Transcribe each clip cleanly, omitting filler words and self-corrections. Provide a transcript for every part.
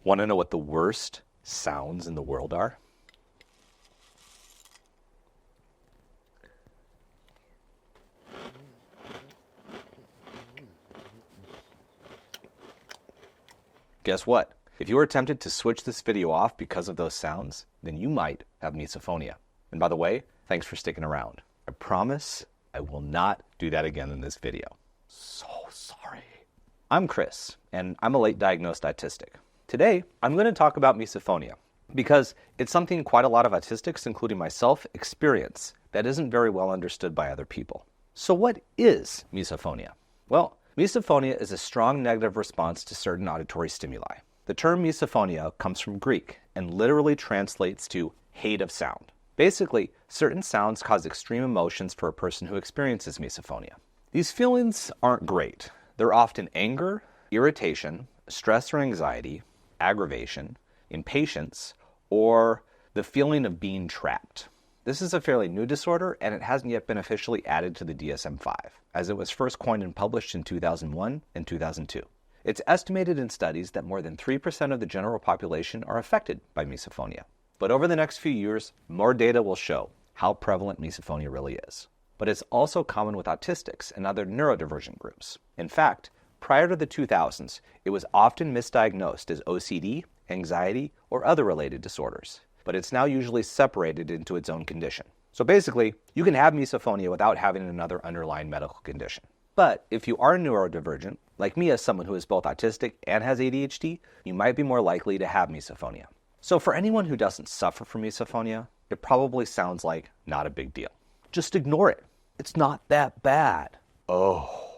Want to know what the worst sounds in the world are? Guess what? If you were tempted to switch this video off because of those sounds, then you might have misophonia. And by the way, thanks for sticking around. I promise I will not do that again in this video. So sorry. I'm Chris, and I'm a late diagnosed autistic. Today, I'm going to talk about misophonia because it's something quite a lot of autistics, including myself, experience that isn't very well understood by other people. So what is misophonia? Well, misophonia is a strong negative response to certain auditory stimuli. The term misophonia comes from Greek and literally translates to hate of sound. Basically, certain sounds cause extreme emotions for a person who experiences misophonia. These feelings aren't great. They're often anger, irritation, stress or anxiety, aggravation, impatience, or the feeling of being trapped. This is a fairly new disorder, and it hasn't yet been officially added to the DSM-5, as it was first coined and published in 2001 and 2002. It's estimated in studies that more than 3% of the general population are affected by misophonia. But over the next few years, more data will show how prevalent misophonia really is. But it's also common with autistics and other neurodivergent groups. In fact, prior to the 2000s, it was often misdiagnosed as OCD, anxiety, or other related disorders. But it's now usually separated into its own condition. So basically, you can have misophonia without having another underlying medical condition. But if you are neurodivergent, like me as someone who is both autistic and has ADHD, you might be more likely to have misophonia. So for anyone who doesn't suffer from misophonia, it probably sounds like not a big deal. Just ignore it. It's not that bad. Oh,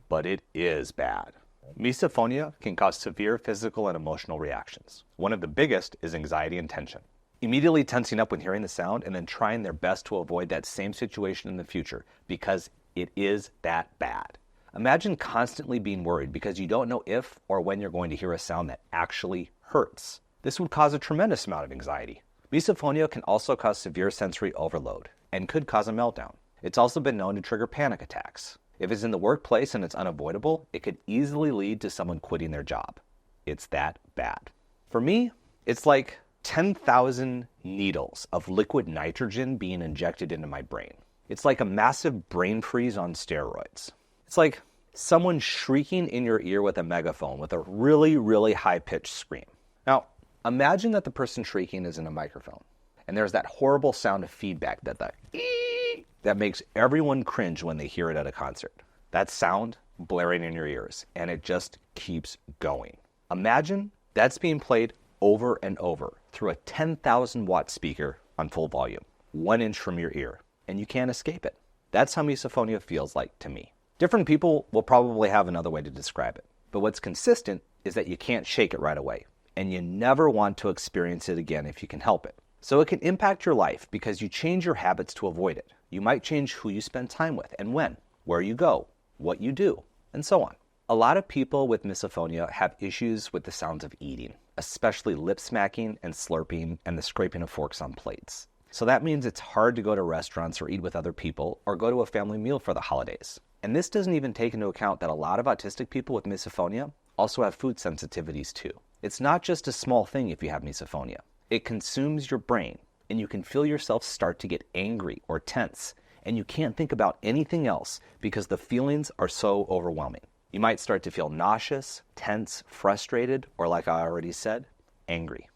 but it is bad. Misophonia can cause severe physical and emotional reactions. One of the biggest is anxiety and tension. Immediately tensing up when hearing the sound and then trying their best to avoid that same situation in the future because it is that bad. Imagine constantly being worried because you don't know if or when you're going to hear a sound that actually hurts. This would cause a tremendous amount of anxiety. Misophonia can also cause severe sensory overload and could cause a meltdown. It's also been known to trigger panic attacks. If it's in the workplace and it's unavoidable, it could easily lead to someone quitting their job. It's that bad. For me, it's like 10,000 needles of liquid nitrogen being injected into my brain. It's like a massive brain freeze on steroids. It's like someone shrieking in your ear with a megaphone with a really, really high-pitched scream. Now, imagine that the person shrieking is in a microphone, and there's that horrible sound of feedback that makes everyone cringe when they hear it at a concert. That sound blaring in your ears, and it just keeps going. Imagine that's being played over and over through a 10,000 watt speaker on full volume, 1 inch from your ear, and you can't escape it. That's how misophonia feels like to me. Different people will probably have another way to describe it, but what's consistent is that you can't shake it right away, and you never want to experience it again if you can help it. So it can impact your life because you change your habits to avoid it. You might change who you spend time with and when, where you go, what you do, and so on. A lot of people with misophonia have issues with the sounds of eating, especially lip smacking and slurping and the scraping of forks on plates. So that means it's hard to go to restaurants or eat with other people or go to a family meal for the holidays. And this doesn't even take into account that a lot of autistic people with misophonia also have food sensitivities too. It's not just a small thing if you have misophonia. It consumes your brain, and you can feel yourself start to get angry or tense, and you can't think about anything else because the feelings are so overwhelming. You might start to feel nauseous, tense, frustrated, or like I already said, angry.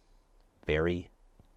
Very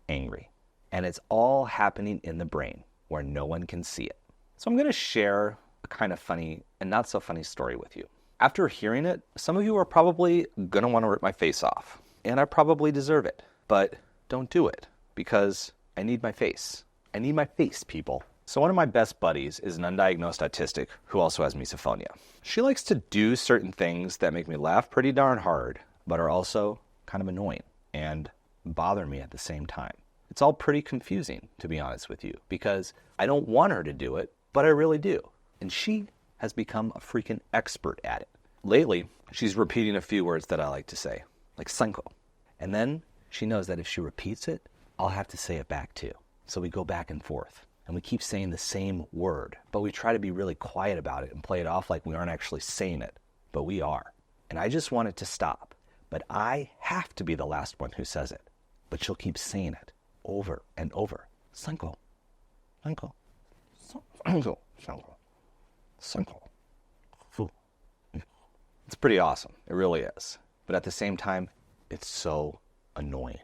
angry. And it's all happening in the brain where no one can see it. So I'm going to share a kind of funny and not so funny story with you. After hearing it, some of you are probably going to want to rip my face off, and I probably deserve it, but don't do it because I need my face. I need my face, people. So one of my best buddies is an undiagnosed autistic who also has misophonia. She likes to do certain things that make me laugh pretty darn hard, but are also kind of annoying and bother me at the same time. It's all pretty confusing, to be honest with you, because I don't want her to do it, but I really do. And she has become a freaking expert at it. Lately, she's repeating a few words that I like to say, like "sanko." And then she knows that if she repeats it, I'll have to say it back too. So we go back and forth, and we keep saying the same word, but we try to be really quiet about it and play it off like we aren't actually saying it, but we are. And I just want it to stop. but I have to be the last one who says it. But she'll keep saying it over and over. Sanko, Sanko, Sanko, Sanko, Sanko. It's pretty awesome. It really is. But at the same time, it's so annoying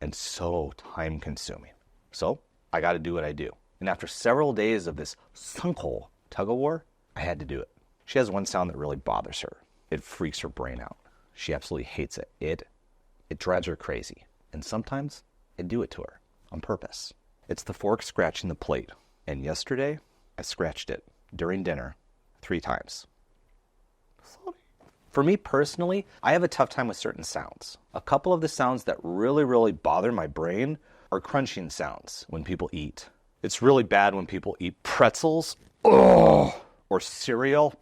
and so time consuming. So I got to do what I do. And after several days of this Sanko tug of war, I had to do it. She has one sound that really bothers her. It freaks her brain out. She absolutely hates it. It drives her crazy. And sometimes I do it to her on purpose. It's the fork scratching the plate. And yesterday, I scratched it during dinner 3 times. Sorry. For me personally, I have a tough time with certain sounds. A couple of the sounds that really bother my brain are crunching sounds when people eat. It's really bad when people eat pretzels or cereal.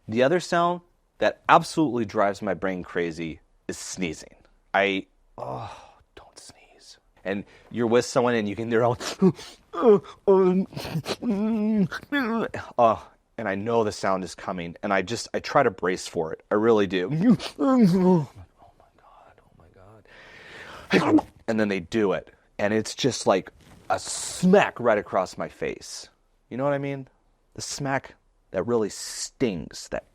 The other sound that absolutely drives my brain crazy is sneezing. Don't sneeze. And you're with someone and they're all, and I know the sound is coming and I try to brace for it. I really do. Oh my God. And then they do it. And it's just like a smack right across my face. You know what I mean? The smack that really stings, that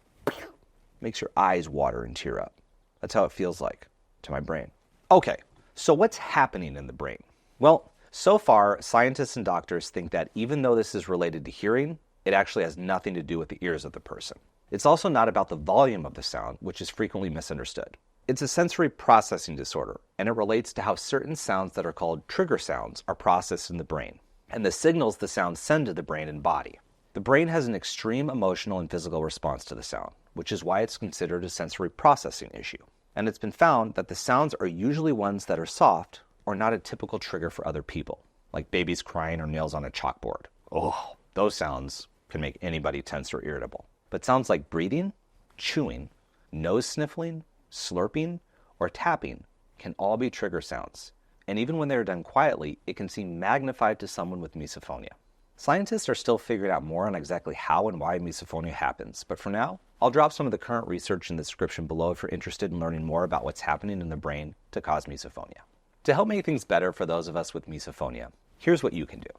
makes your eyes water and tear up. That's how it feels like to my brain. Okay, so what's happening in the brain? Well, so far, scientists and doctors think that even though this is related to hearing, it actually has nothing to do with the ears of the person. It's also not about the volume of the sound, which is frequently misunderstood. It's a sensory processing disorder, and it relates to how certain sounds that are called trigger sounds are processed in the brain, and the signals the sounds send to the brain and body. The brain has an extreme emotional and physical response to the sound, which is why it's considered a sensory processing issue. And it's been found that the sounds are usually ones that are soft or not a typical trigger for other people, like babies crying or nails on a chalkboard. Oh, those sounds can make anybody tense or irritable. But sounds like breathing, chewing, nose sniffling, slurping, or tapping can all be trigger sounds. And even when they're done quietly, it can seem magnified to someone with misophonia. Scientists are still figuring out more on exactly how and why misophonia happens, but for now, I'll drop some of the current research in the description below if you're interested in learning more about what's happening in the brain to cause misophonia. To help make things better for those of us with misophonia, here's what you can do.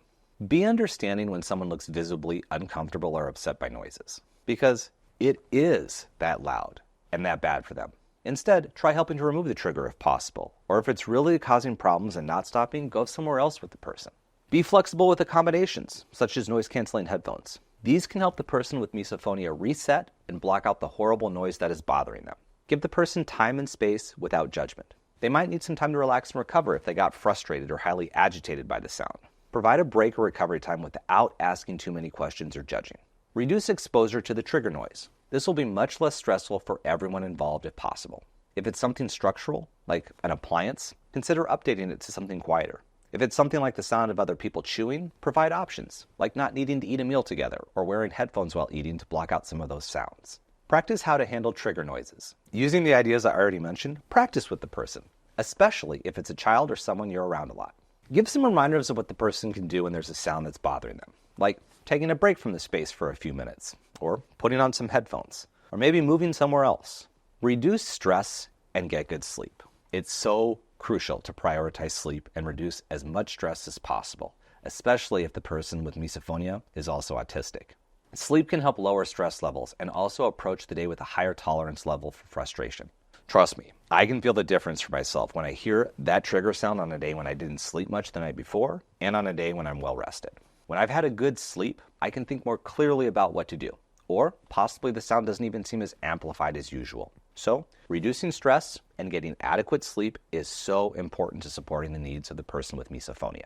Be understanding when someone looks visibly uncomfortable or upset by noises, because it is that loud and that bad for them. Instead, try helping to remove the trigger if possible, or if it's really causing problems and not stopping, go somewhere else with the person. Be flexible with accommodations, such as noise-canceling headphones. These can help the person with misophonia reset and block out the horrible noise that is bothering them. Give the person time and space without judgment. They might need some time to relax and recover if they got frustrated or highly agitated by the sound. Provide a break or recovery time without asking too many questions or judging. Reduce exposure to the trigger noise. This will be much less stressful for everyone involved if possible. If it's something structural, like an appliance, consider updating it to something quieter. If it's something like the sound of other people chewing, provide options, like not needing to eat a meal together or wearing headphones while eating to block out some of those sounds. Practice how to handle trigger noises. Using the ideas I already mentioned, practice with the person, especially if it's a child or someone you're around a lot. Give some reminders of what the person can do when there's a sound that's bothering them, like taking a break from the space for a few minutes, or putting on some headphones, or maybe moving somewhere else. Reduce stress and get good sleep. It's so crucial to prioritize sleep and reduce as much stress as possible, especially if the person with misophonia is also autistic. Sleep can help lower stress levels and also approach the day with a higher tolerance level for frustration. Trust me, I can feel the difference for myself when I hear that trigger sound on a day when I didn't sleep much the night before and on a day when I'm well rested. When I've had a good sleep, I can think more clearly about what to do, or possibly the sound doesn't even seem as amplified as usual. So, reducing stress and getting adequate sleep is so important to supporting the needs of the person with misophonia.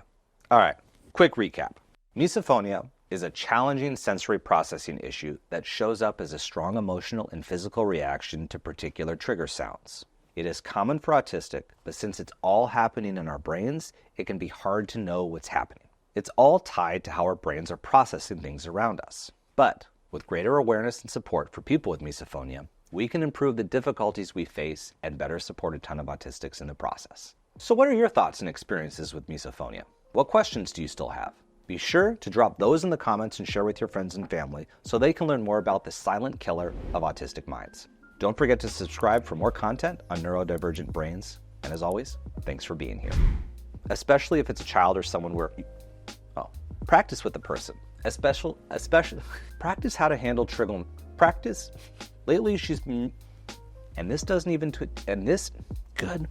All right, quick recap. Misophonia is a challenging sensory processing issue that shows up as a strong emotional and physical reaction to particular trigger sounds. It is common for autistic, but since it's all happening in our brains, it can be hard to know what's happening. It's all tied to how our brains are processing things around us. But with greater awareness and support for people with misophonia, we can improve the difficulties we face and better support a ton of autistics in the process. So what are your thoughts and experiences with misophonia? What questions do you still have? Be sure to drop those in the comments and share with your friends and family so they can learn more about the silent killer of autistic minds. Don't forget to subscribe for more content on neurodivergent brains. And as always, thanks for being here. Especially if it's a child or someone where, practice with the person. Especially, practice how to handle trivial, practice. Lately she's been, and this doesn't even, good.